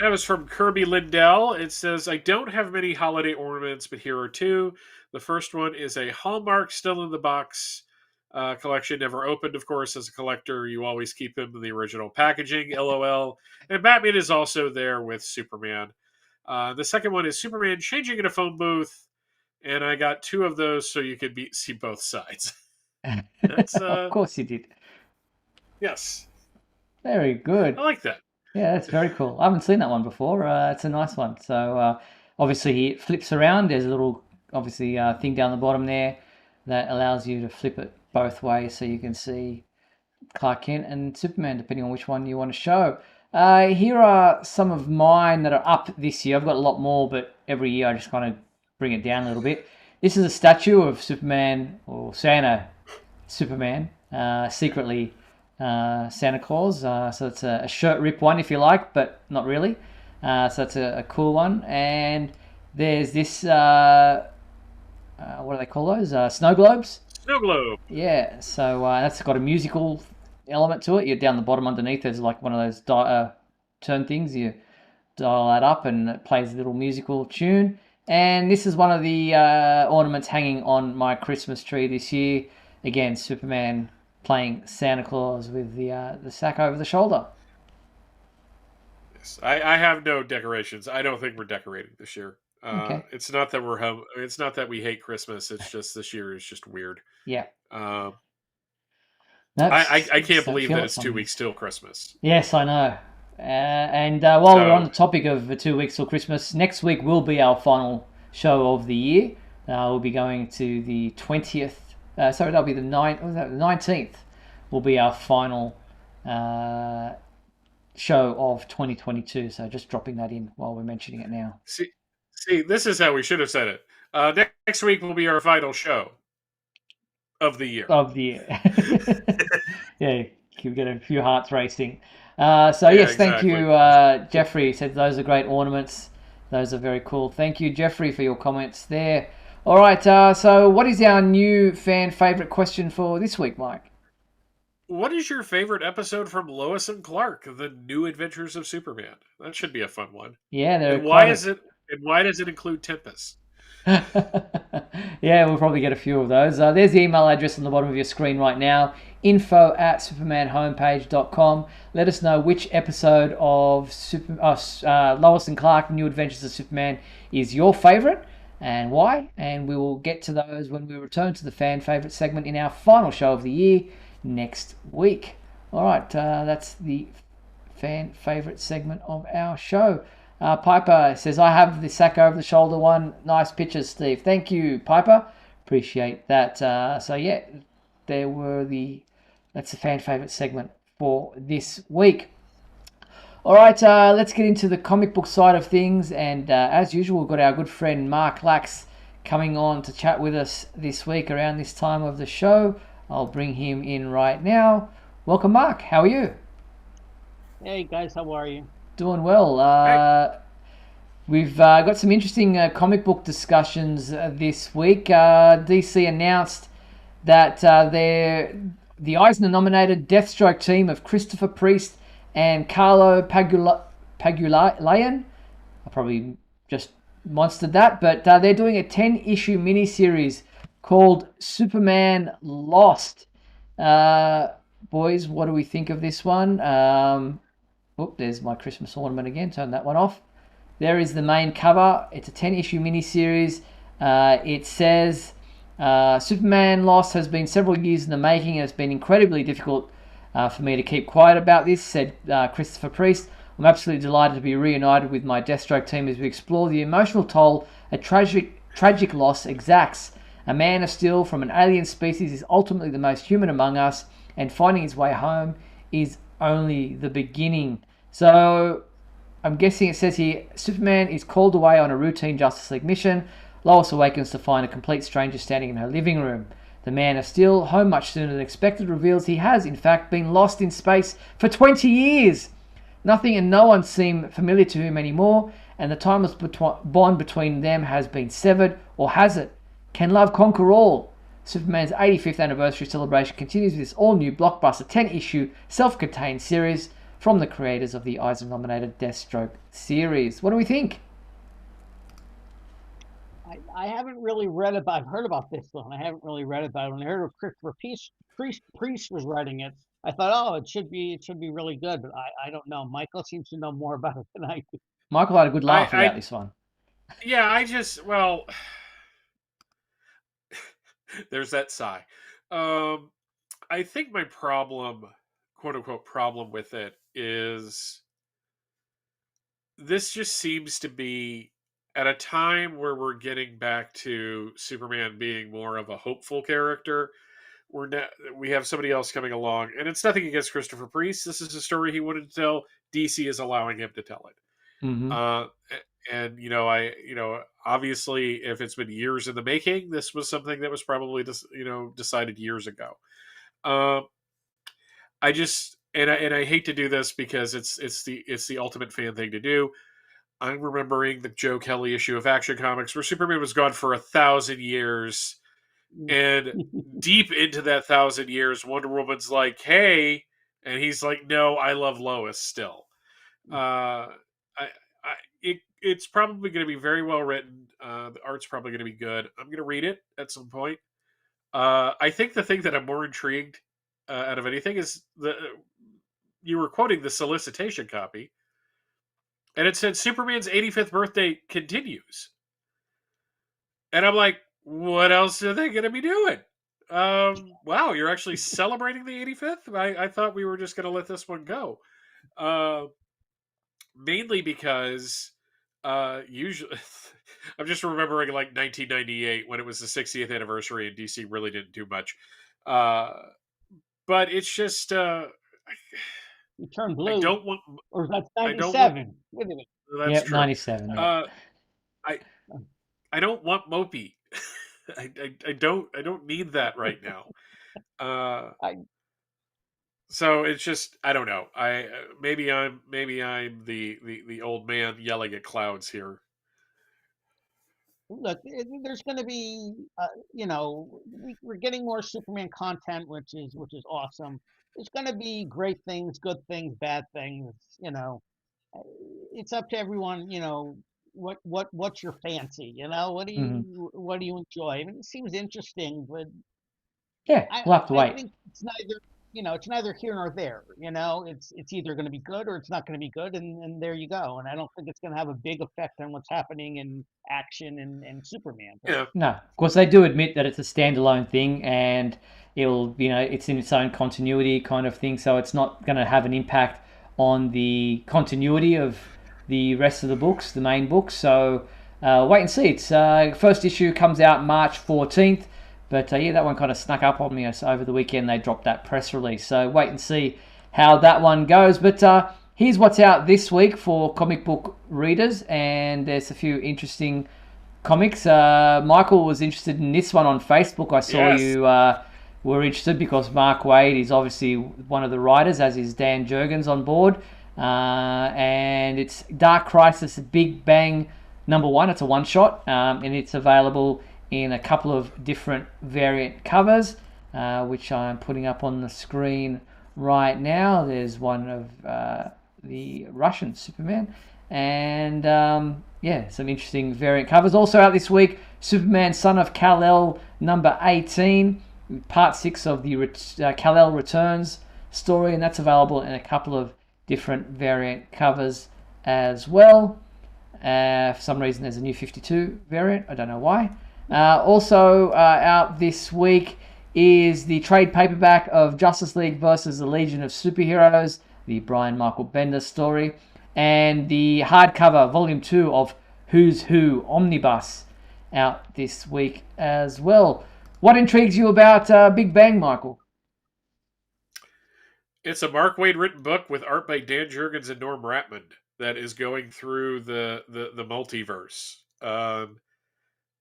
That was from Kirby Lindell. It says, I don't have many holiday ornaments, but here are two. The first one is a Hallmark still in the box collection, never opened, of course. As a collector, you always keep them in the original packaging, LOL. And Batman is also there with Superman. The second one is Superman changing in a phone booth, and I got two of those so you could see both sides. That's, of course you did. Yes. Very good. I like that. Yeah, that's very cool. I haven't seen that one before. It's a nice one. So obviously it flips around. There's a little, obviously, thing down the bottom there that allows you to flip it both ways so you can see Clark Kent and Superman, depending on which one you want to show. Here are some of mine that are up this year. I've got a lot more, but every year I just kind of bring it down a little bit. This is a statue of Superman, or Santa Superman, secretly Santa Claus. So it's a shirt rip one, if you like, but not really. So that's a cool one. And there's this, what do they call those? Snow globes? Snow globe. Yeah, so that's got a musical element to it. You're down the bottom underneath. There's like one of those turn things. You dial that up and it plays a little musical tune. And this is one of the ornaments hanging on my Christmas tree this year. Again, Superman playing Santa Claus with the sack over the shoulder. Yes, I have no decorations. I don't think we're decorating this year. Okay. It's not that we're home. It's not that we hate Christmas. It's just this year is just weird. Yeah. I can't believe that it's 2 weeks till Christmas. Yes, I know. And while we're on the topic of 2 weeks till Christmas, next week will be our final show of the year. We'll be going to the 20th. Sorry, that'll be the 19th. Will be our final show of 2022. So just dropping that in while we're mentioning it now. See, this is how we should have said it. Next week will be our final show of the year. Yeah, you get a few hearts racing. Yes, exactly. Thank you, Jeffrey. Said those are great ornaments. Those are very cool. Thank you, Jeffrey, for your comments there. All right, so what is our new fan favorite question for this week, Mike? What is your favorite episode from Lois and Clark, The New Adventures of Superman? That should be a fun one. Yeah, and why does it include Tempest? Yeah, we'll probably get a few of those. There's the email address on the bottom of your screen right now, info@supermanhomepage.com. Let us know which episode of Lois and Clark, New Adventures of Superman is your favorite and why, and we will get to those when we return to the fan favorite segment in our final show of the year next week. All right, that's the fan favorite segment of our show. Piper says, I have the sack over the shoulder one. Nice pictures, Steve. Thank you, Piper. Appreciate that. So yeah, there were the That's the fan favorite segment for this week. All right, let's get into the comic book side of things. And as usual, we've got our good friend Mark Lax coming on to chat with us this week around this time of the show. I'll bring him in right now. Welcome, Mark. How are you? Hey, guys. How are you? Doing well. We've got some interesting comic book discussions this week. DC announced that the Eisner-nominated Deathstroke team of Christopher Priest and Carlo Pagulayan, I probably just monstered that, but they're doing a 10-issue miniseries called Superman Lost. Boys, what do we think of this one? There's my Christmas ornament again. Turn that one off. There is the main cover. It's a 10-issue miniseries. It says, Superman Lost has been several years in the making, and it's been incredibly difficult for me to keep quiet about this, said Christopher Priest. I'm absolutely delighted to be reunited with my Deathstroke team as we explore the emotional toll a tragic loss exacts. A man of steel from an alien species is ultimately the most human among us, and finding his way home is only the beginning. So I'm guessing it says here, Superman is called away on a routine Justice League mission. Lois awakens to find a complete stranger standing in her living room. The Man of Steel, home much sooner than expected, reveals he has, in fact, been lost in space for 20 years. Nothing and no one seem familiar to him anymore, and the timeless bond between them has been severed, or has it? Can love conquer all? Superman's 85th anniversary celebration continues with this all-new blockbuster 10-issue self-contained series from the creators of the Eisner-nominated Deathstroke series. What do we think? I haven't really read about. I've heard about this one. I haven't really read about it. When I heard of Christopher Priest was writing it, I thought, oh, it should be really good. But I don't know. Michael seems to know more about it than I do. Michael had a good laugh about this one. Yeah, there's that sigh. I think my problem, quote unquote, problem with it is this just seems to be at a time where we're getting back to Superman being more of a hopeful character. We have somebody else coming along, and it's nothing against Christopher Priest. This is a story he wanted to tell. DC is allowing him to tell it. Mm-hmm. And obviously, if it's been years in the making, this was something that was probably decided years ago. I hate to do this because it's the ultimate fan thing to do. I'm remembering the Joe Kelly issue of Action Comics where Superman was gone for 1,000 years, and deep into that 1,000 years, Wonder Woman's like, "Hey," and he's like, "No, I love Lois still." It's probably going to be very well written. The art's probably going to be good. I'm going to read it at some point. I think the thing that I'm more intrigued out of anything is you were quoting the solicitation copy, and it said Superman's 85th birthday continues. And I'm like, what else are they going to be doing? Wow, you're actually celebrating the 85th? I thought we were just going to let this one go. Mainly because usually I'm just remembering like 1998 when it was the 60th anniversary and DC really didn't do much. But it's just you turn blue. I don't want, or that's 97. Wait a minute. That's yep, true. 97. Yeah. I don't want Mopey. I don't need that right now. So it's just I don't know. Maybe I'm the old man yelling at clouds here. Look, there's going to be we're getting more Superman content, which is awesome. There's going to be great things, good things, bad things. It's up to everyone. What's your fancy? What do you enjoy? I mean, it seems interesting, but yeah, we'll have to wait. I think it's neither here nor there. It's either going to be good or it's not going to be good, and there you go. And I don't think it's going to have a big effect on what's happening in action and Superman. Yeah. No, of course they do admit that it's a standalone thing, and it'll it's in its own continuity kind of thing, so it's not going to have an impact on the continuity of the rest of the books, the main books. So wait and see. It's first issue comes out March 14th. But yeah, that one kind of snuck up on me. So over the weekend they dropped that press release. So wait and see how that one goes. But here's what's out this week for comic book readers, and there's a few interesting comics. Michael was interested in this one on Facebook. I saw you were interested because Mark Waid is obviously one of the writers, as is Dan Jurgens on board. And it's Dark Crisis Big Bang #1. It's a one-shot, and it's available in a couple of different variant covers, which I'm putting up on the screen right now. There's one of the Russian Superman, and some interesting variant covers. Also out this week, Superman Son of Kal-El #18, part 6 of the Kal-El Returns story, and that's available in a couple of different variant covers as well. For some reason there's a new 52 variant, I don't know why. Also out this week is the trade paperback of Justice League versus the Legion of Superheroes, the Brian Michael Bendis story, and the hardcover volume 2 of Who's Who Omnibus out this week as well. What intrigues you about Big Bang, Michael? It's a Mark Waid written book with art by Dan Jurgens and Norm Ratman that is going through the multiverse.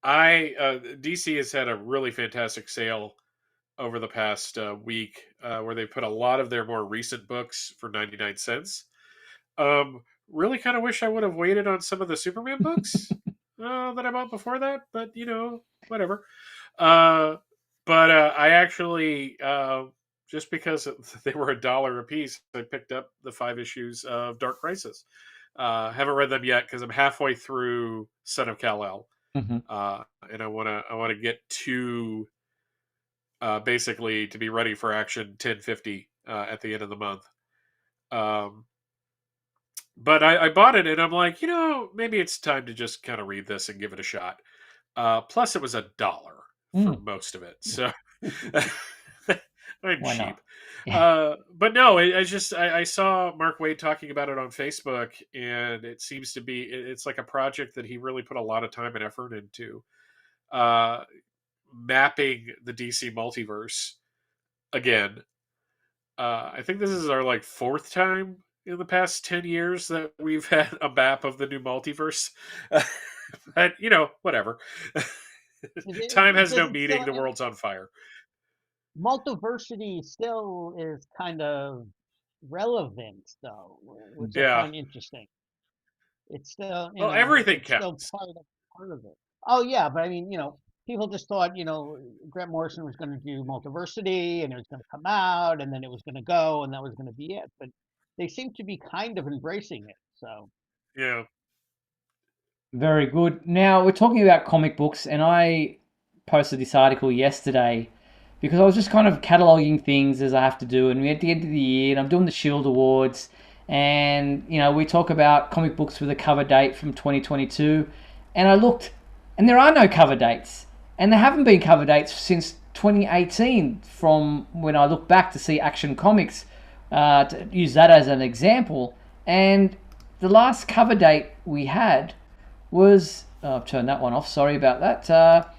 DC has had a really fantastic sale over the past week where they put a lot of their more recent books for 99 cents. Really kind of wish I would have waited on some of the Superman books that I bought before that, but whatever. But I actually, just because they were $1 a piece, I picked up the 5 issues of Dark Crisis. Haven't read them yet because I'm halfway through Son of Kal-El. Mm-hmm. And I want to get to basically to be ready for Action 1050 at the end of the month. But I bought it and I'm like, maybe it's time to just kind of read this and give it a shot. Plus, it was $1 for most of it, so I'm Why cheap. not? But no, I saw Mark Waid talking about it on Facebook, and it seems to be it's like a project that he really put a lot of time and effort into, mapping the DC multiverse again. I think this is our 4th time in the past 10 years that we've had a map of the new multiverse. But whatever. Time has no meaning. The world's on fire. Multiversity still is kind of relevant, though, which I find interesting. It's still everything it's counts. Still part of it. Oh yeah, but I mean, people just thought Grant Morrison was going to do Multiversity and it was going to come out and then it was going to go and that was going to be it. But they seem to be kind of embracing it. So yeah. Very good. Now, we're talking about comic books, and I posted this article yesterday because I was just kind of cataloging things as I have to do, and we're at the end of the year, and I'm doing the Shield Awards, and, we talk about comic books with a cover date from 2022, and I looked, and there are no cover dates, and there haven't been cover dates since 2018 from when I look back to see Action Comics, to use that as an example, and the last cover date we had was, I've turned that one off, sorry about that,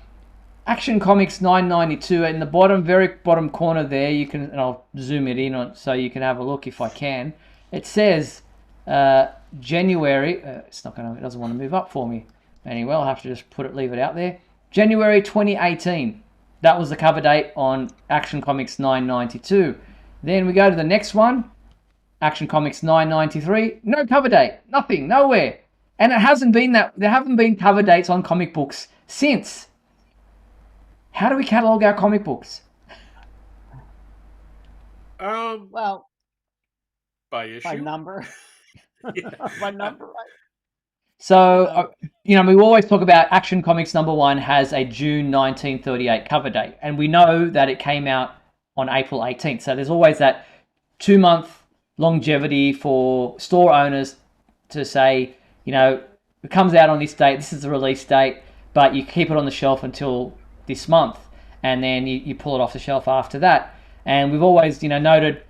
Action Comics 992, in the very bottom corner there, you can, and I'll zoom it in on so you can have a look if I can, it says January, it doesn't want to move up for me, anyway, I'll have to just leave it out there, January 2018, that was the cover date on Action Comics 992. Then we go to the next one, Action Comics 993, no cover date, nothing, nowhere. And it hasn't been there haven't been cover dates on comic books since. How do we catalog our comic books? Well, by issue, by number, by number. So we always talk about Action Comics #1 has a June 1938 cover date, and we know that it came out on April 18th. So there's always that 2-month longevity for store owners to say, it comes out on this date, this is the release date, but you keep it on the shelf until this month, and then you pull it off the shelf after that. And we've always, noted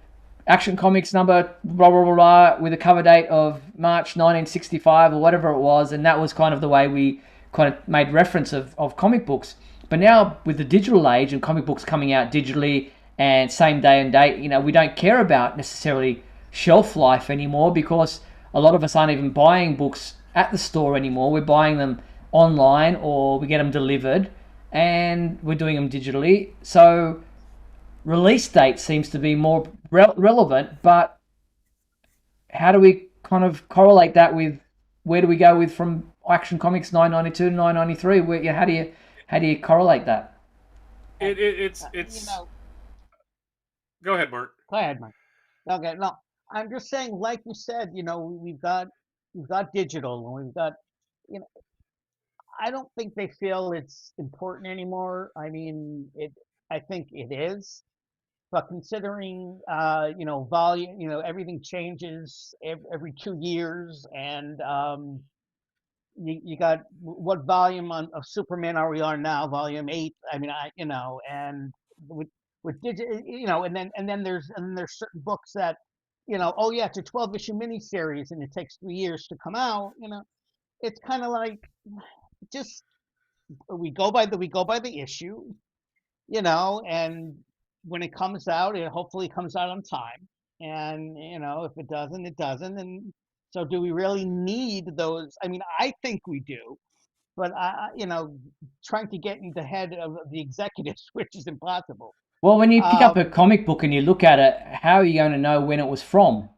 Action Comics number blah, blah, blah, blah, with a cover date of March 1965 or whatever it was, and that was kind of the way we kind of made reference of comic books. But now with the digital age and comic books coming out digitally and same day and date, we don't care about necessarily shelf life anymore, because a lot of us aren't even buying books at the store anymore. We're buying them online, or we get them delivered, and we're doing them digitally. So release date seems to be more relevant, but how do we kind of correlate that with, where do we go with from Action Comics 992 to 993? How do you correlate that? It's Go ahead, Mark. Go ahead, Mike. Okay, no, I'm just saying, like you said, we've got digital, and we've got, you know, I don't think they feel it's important anymore. I mean, I think it is, but considering, volume, everything changes every 2 years, and you got, what volume of Superman are we on now? Volume 8. I mean, and with digital, and then there's certain books that, oh yeah, it's a 12-issue miniseries and it takes 3 years to come out. It's kind of like, just we go by the issue, and when it comes out, it hopefully comes out on time. And if it doesn't, it doesn't. And so, do we really need those? I mean, I think we do, but trying to get in the head of the executives, which is impossible. Well, when you pick up a comic book and you look at it, how are you going to know when it was from?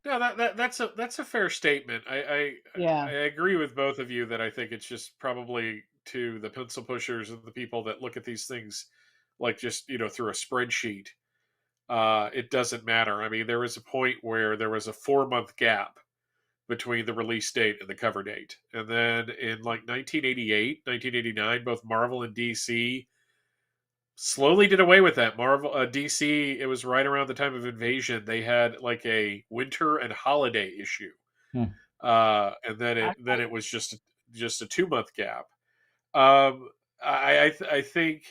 No, that's a fair statement. I agree with both of you that I think it's just probably to the pencil pushers and the people that look at these things like just through a spreadsheet. It doesn't matter. I mean, there was a point where there was a 4-month gap between the release date and the cover date, and then in like 1988, 1989, both Marvel and DC slowly did away with that. DC, it was right around the time of Invasion. They had like a winter and holiday issue, and then it was just a 2-month gap. I think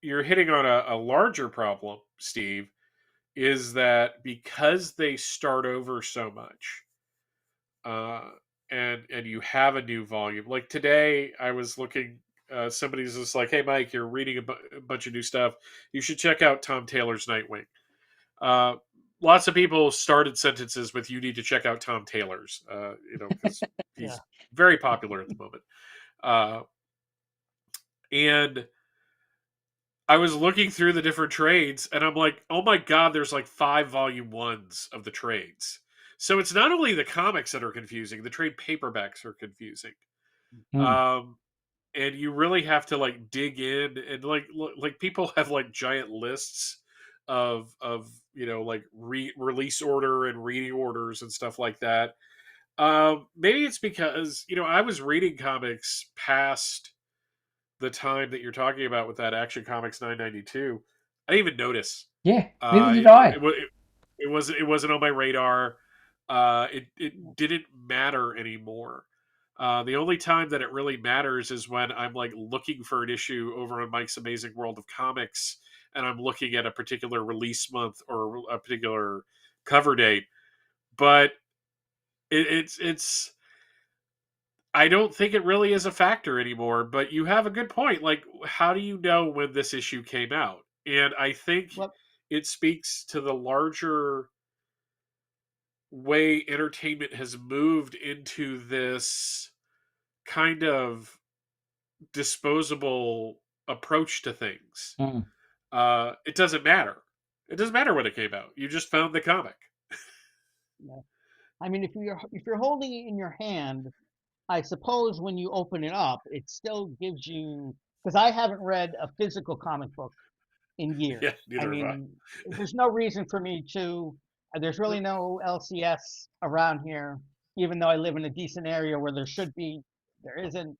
you're hitting on a larger problem, Steve. Is that because they start over so much, and you have a new volume. Like today, I was looking. Somebody's just like, "Hey, Mike, you're reading a bunch of new stuff. You should check out Tom Taylor's Nightwing." Lots of people started sentences with, "You need to check out Tom Taylor's," because he's very popular at the moment. And I was looking through the different trades, and I'm like, "Oh my God, there's like 5 volume 1s of the trades." So it's not only the comics that are confusing; the trade paperbacks are confusing. And you really have to like dig in, and like people have like giant lists of like release order and reading orders and stuff like that. Maybe it's because I was reading comics past the time that you're talking about with that Action Comics 992. I didn't even notice. Yeah, neither did I. It wasn't on my radar. It didn't matter anymore. The only time that it really matters is when I'm like looking for an issue over on Mike's Amazing World of Comics, and I'm looking at a particular release month or a particular cover date. But it's I don't think it really is a factor anymore. But you have a good point. Like, how do you know when this issue came out? And I think it speaks to the larger way entertainment has moved into this kind of disposable approach to things. It doesn't matter. It doesn't matter when it came out. You just found the comic. I mean, if you're holding it in your hand, I suppose when you open it up, it still gives you, because I haven't read a physical comic book in years. Yeah, neither have I. There's no reason for me to. There's really no LCS around here, even though I live in a decent area where there should be. There isn't.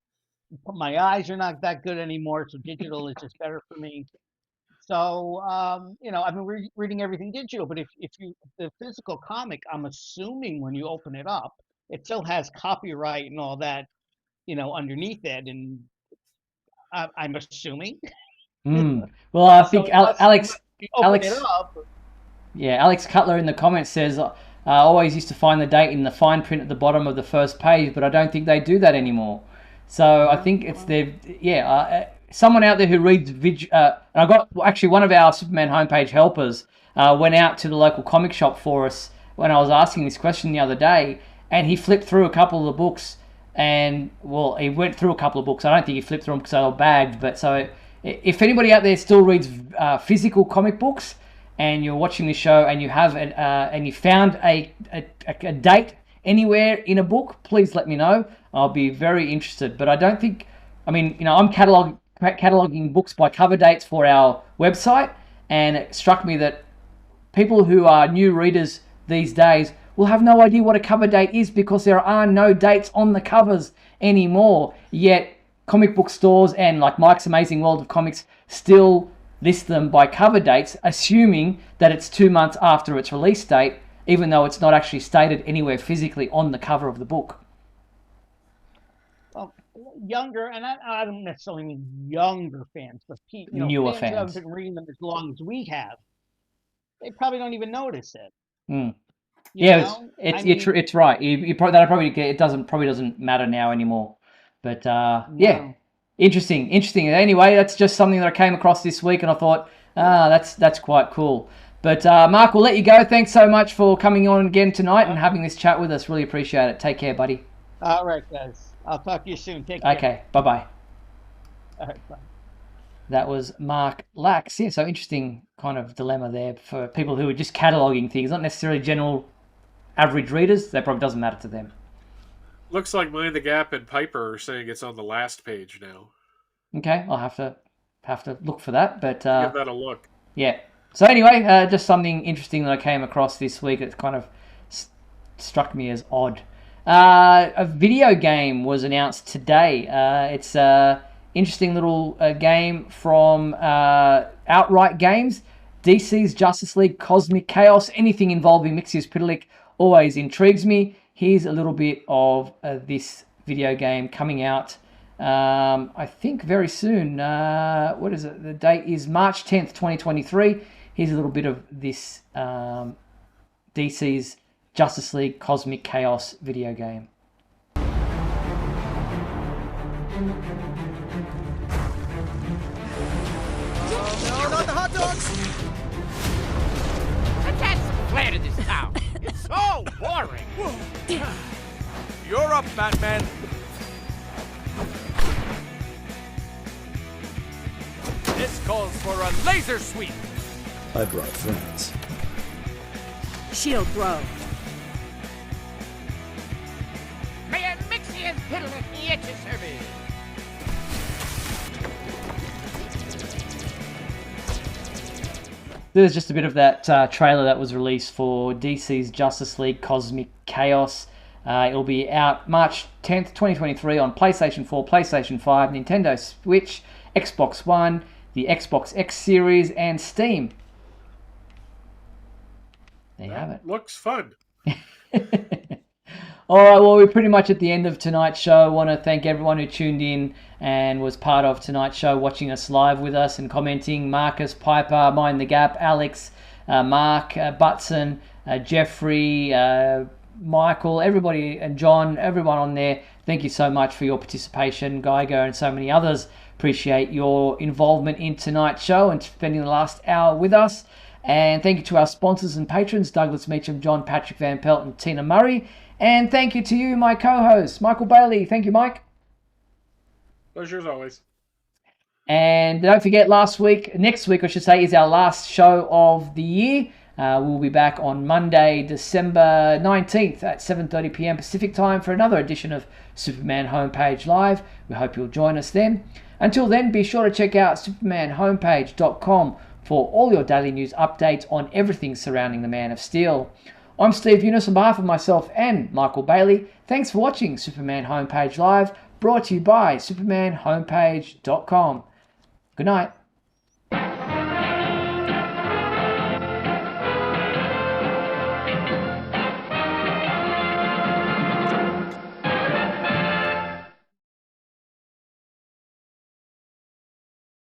My eyes are not that good anymore, so digital is just better for me. So, I've been reading everything digital, but if the physical comic, I'm assuming when you open it up, it still has copyright and all that, underneath it, and I'm assuming. Well, I think Alex. Yeah, Alex Cutler in the comments says, I always used to find the date in the fine print at the bottom of the first page, but I don't think they do that anymore. So I think it's someone out there who reads and I got actually one of our Superman homepage helpers went out to the local comic shop for us when I was asking this question the other day, and he flipped through a couple of the books, and he went through a couple of books. I don't think he flipped through them because they were bagged, but so if anybody out there still reads physical comic books and you're watching this show and you have and you found a date anywhere in a book, please let me know. I'll be very interested. But I don't think, I'm cataloging books by cover dates for our website, and it struck me that people who are new readers these days will have no idea what a cover date is because there are no dates on the covers anymore. Yet comic book stores and like Mike's Amazing World of Comics still list them by cover dates, assuming that it's 2 months after its release date, even though it's not actually stated anywhere physically on the cover of the book. Well, younger, and I don't necessarily mean younger fans, but newer fans who fans haven't been reading them as long as we have, they probably don't even notice it. Mm. You Yeah, know? it's right. That'll probably get, probably doesn't matter now anymore. But yeah, interesting. Anyway, that's just something that I came across this week, and I thought, that's quite cool. But Mark, we'll let you go. Thanks so much for coming on again tonight and having this chat with us. Really appreciate it. Take care, buddy. All right, guys. I'll talk to you soon. Take care. Okay, bye-bye. All right, bye. That was Mark Lax. Yeah, so interesting kind of dilemma there for people who are just cataloging things, not necessarily general average readers. That probably doesn't matter to them. Looks like Mind the Gap and Piper are saying it's on the last page now. Okay, I'll have to look for that. But give that a look. Yeah. So anyway, just something interesting that I came across this week. It kind of struck me as odd. A video game was announced today. It's a interesting little game from Outright Games. DC's Justice League Cosmic Chaos. Anything involving Mixius Pitalik always intrigues me. Here's a little bit of this video game coming out, I think very soon. What is it? The date is March 10th, 2023. Here's a little bit of this DC's Justice League Cosmic Chaos video game. No, not the hot dogs! Attach some flair to this town. It's so boring. You're up, Batman. This calls for a laser sweep. I brought friends. Shield throw. May I mix his Pitalik be at your service. There's just a bit of that trailer that was released for DC's Justice League Cosmic Chaos. It'll be out March 10th, 2023 on PlayStation 4, PlayStation 5, Nintendo Switch, Xbox One, the Xbox X Series, and Steam. There you have it. Looks fun. All right, well, we're pretty much at the end of tonight's show. I want to thank everyone who tuned in and was part of tonight's show, watching us live with us and commenting. Marcus, Piper, Mind the Gap, Alex, Mark, Butson, Jeffrey, Michael, everybody, and John, everyone on there. Thank you so much for your participation. Geiger and so many others. Appreciate your involvement in tonight's show and spending the last hour with us. And thank you to our sponsors and patrons, Douglas Meacham, John Patrick Van Pelt, and Tina Murray. And thank you to you, my co-host, Michael Bailey. Thank you, Mike. Pleasure as always. And don't forget, next week, I should say, is our last show of the year. We'll be back on Monday, December 19th at 7:30 p.m. Pacific time for another edition of Superman Homepage Live. We hope you'll join us then. Until then, be sure to check out supermanhomepage.com for all your daily news updates on everything surrounding the Man of Steel. I'm Steve Eunice on behalf of myself and Michael Bailey. Thanks for watching Superman Homepage Live, brought to you by supermanhomepage.com. Good night.